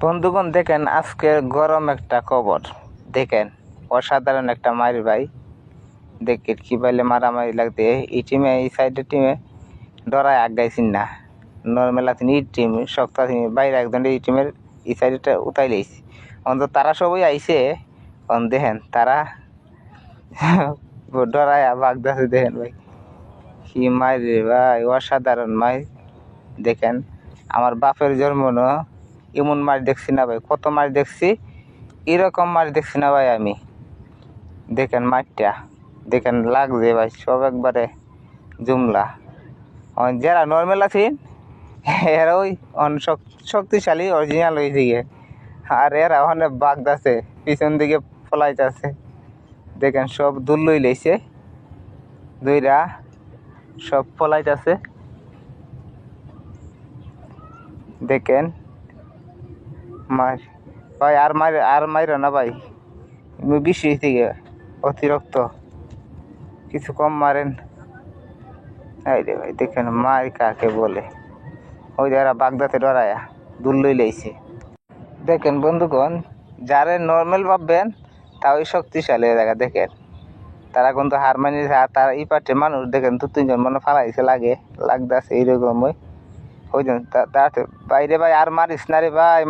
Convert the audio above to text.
বন্ধুগণ দেখেন আজকের গরম একটা খবর দেখেন অসাধারণ একটা মারি ভাই দেখেন কি পাইলে মারামারি লাগতে এই টিমে এই সাইডের টিমে ডরায় আগাইছিন না নর্মাল আছেন এই টিম শক্ত আছেন বাইরে একজন এই টিমের এই সাইডটা উঠাই লাইছি অন্তত তারা সবাই আইছে দেখেন তারা ডরায় বাগদাছে দেখেন ভাই কি মারি রে ভাই অসাধারণ মাই দেখেন আমার বাপের জন্ম না এমন মাছ দেখছি না ভাই কত মাছ দেখছি এরকম মাছ দেখছি না ভাই আমি দেখেন মাছটা দেখেন লাগছে ভাই সব একবারে জুমলা যারা নর্মাল আছেন এরা ওই শক্তিশালী অরিজিনাল ওই দিকে আর এরা ওখানে বাগদাছে পিছন দিকে ফলাইতেছে দেখেন সব দুল লই লইছে দুইরা সব ফলাইতেছে দেখেন মার ভাই আর মাইর না ভাই বেশি থেকে অতিরিক্ত কিছু কম মারেন এই রে ভাই দেখেন মার কাকে বলে ওই যারা বাগদাতে ডরায়া দূর লই লাইছে দেখেন বন্ধুগণ যারা নর্মাল ভাববেন তা ওই শক্তিশালী জায়গা দেখেন তারা কিন্তু হার মানি তারা এই পাটে মানুষ দেখেন 2-3 জন মনে ফালাইছে লাগতেছে এইরকম ওই বাইরে ভাই আর মারিস না রে ভাই।